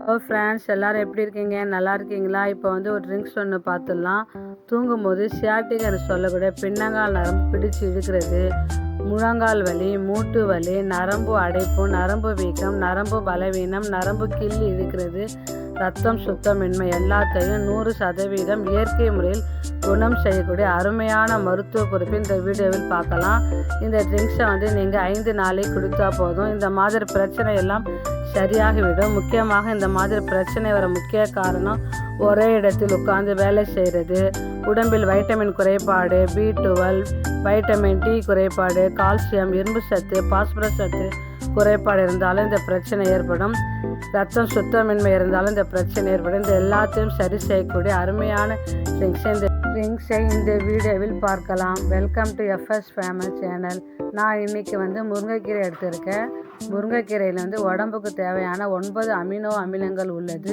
Hello friends, எல்லோரும் எப்படி இருக்கீங்க? நல்லா இருக்கீங்களா? இப்போ ஒரு ட்ரிங்க்ஸ் ஒன்று பார்த்துடலாம். தூங்கும்போது சியாட்டிக் என்று சொல்லக்கூடிய பின்னங்கால் நரம்பு பிடிச்சு இழுக்கிறது, முழங்கால் வலி, மூட்டு வலி, நரம்பு அடைப்பு, நரம்பு வீக்கம், நரம்பு பலவீனம், நரம்பு கிள்ளி இழுக்கிறது, ரத்தம் சுத்தமின்மை எல்லாத்தையும் 100% இயற்கை முறையில் குணம் செய்யக்கூடிய அருமையான மருத்துவ குறிப்பு இந்த வீடியோவில் பார்க்கலாம். இந்த ட்ரிங்க்ஸை நீங்கள் 5 நாளைக்கு குடித்தா போதும். இந்த மாதிரி பிரச்சனை எல்லாம் சரியாகிவிடும். முக்கியமாக இந்த மாதிரி பிரச்சனை வர முக்கிய காரணம் ஒரே இடத்தில் உட்கார்ந்து வேலை செய்கிறது, உடம்பில் வைட்டமின் குறைபாடு, B12, வைட்டமின் டி குறைபாடு, கால்சியம், இரும்பு சத்து, பாஸ்பரஸ் சத்து குறைபாடு இருந்தாலும் இந்த பிரச்சனை ஏற்படும். ரத்தம் சுத்தமின்மை இருந்தாலும் இந்த பிரச்சனை ஏற்படும். இந்த எல்லாத்தையும் சரி செய்யக்கூடிய அருமையான ட்ரிங்க்ஸை இந்த வீடியோவில் பார்க்கலாம். Welcome to FS famous channel. நான் இன்றைக்கி முருங்கைக்கீரை எடுத்திருக்கேன். முருங்கைக்கீரையில் உடம்புக்கு தேவையான 9 அமினோ அமிலங்கள் உள்ளது.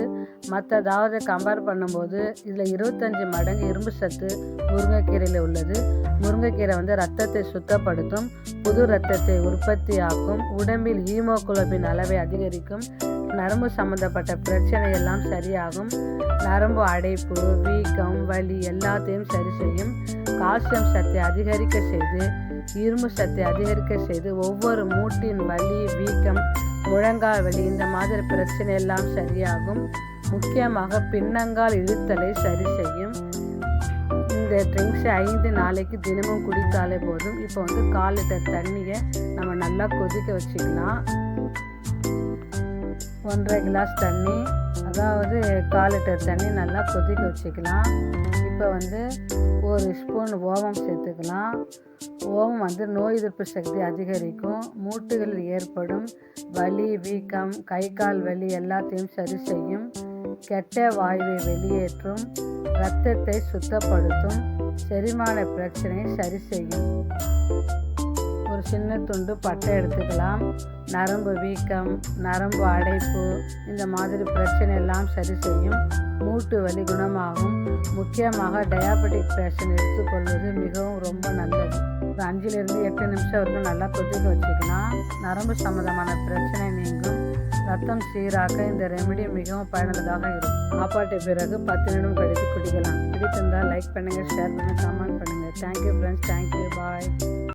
மற்றதாவது கம்பேர் பண்ணும்போது இதில் 25 மடங்கு இரும்பு சத்து முருங்கைக்கீரையில் உள்ளது. முருங்கைக்கீரை ரத்தத்தை சுத்தப்படுத்தும், புது ரத்தத்தை உற்பத்தியாக்கும், உடம்பில் ஹீமோகுளோபின் அளவை அதிகரிக்கும், நரம்பு சம்பந்தப்பட்ட பிரச்சனை எல்லாம் சரியாகும், நரம்பு அடைப்பு, வீக்கம், வலி எல்லாத்தையும் சரி செய்யும், கால்சியம் சத்தை அதிகரிக்க செய்து, இரும்பு சத்தை அதிகரிக்க செய்து, ஒவ்வொரு மூட்டின் வலி, வீக்கம், முழங்கால் வலி இந்த மாதிரி பிரச்சனை எல்லாம் சரியாகும். முக்கியமாக பின்னங்கால் இழுத்தலை சரி செய்யும். இந்த ட்ரிங்க்ஸை 5 நாளைக்கு தினமும் குடித்தாலே போதும். இப்போ 1/4 லிட்டர் தண்ணியை நம்ம நல்லா கொதிக்க வச்சுக்கலாம். 1.5 கிளாஸ் தண்ணி, அதாவது 1/4 லிட்டர் தண்ணி நல்லா கொதிக்க வச்சுக்கலாம். இப்போ 1 ஸ்பூன் ஓமம் சேர்த்துக்கலாம். ஓமம் நோய் எதிர்ப்பு சக்தி அதிகரிக்கும், மூட்டுகளில் ஏற்படும் வலி, வீக்கம், கை கால் வலி எல்லாத்தையும் சரி செய்யும், கெட்ட வாயுவை வெளியேற்றும், இரத்தத்தை சுத்தப்படுத்தும், செரிமான பிரச்சனையை சரி செய்யும். ஒரு சின்ன துண்டு பட்டை எடுத்துக்கலாம். நரம்பு வீக்கம், நரம்பு அடைப்பு இந்த மாதிரி பிரச்சனை எல்லாம் சரி செய்யும், மூட்டு வலி குணமாகும். முக்கியமாக டயாபெட்டிக் பேஷண்ட் எடுத்துக்கொள்வது மிகவும் ரொம்ப நல்லது. ஒரு 5லிருந்து 8 நிமிஷம் வரைக்கும் நல்லா கொதிக்க வச்சுக்கலாம். நரம்பு சம்மந்தமான பிரச்சனை நீங்கும், ரத்தம் சீராக்க இந்த ரெமெடி மிகவும் பயனுள்ளதாக இருக்கும். சாப்பாட்டு பிறகு 10 நிமிடம் கழித்து குடிக்கலாம். பிடித்திருந்தால் லைக் பண்ணுங்கள், ஷேர் பண்ணுங்கள், கமெண்ட் பண்ணுங்கள். தேங்க்யூ ஃப்ரெண்ட்ஸ், தேங்க்யூ, பாய்.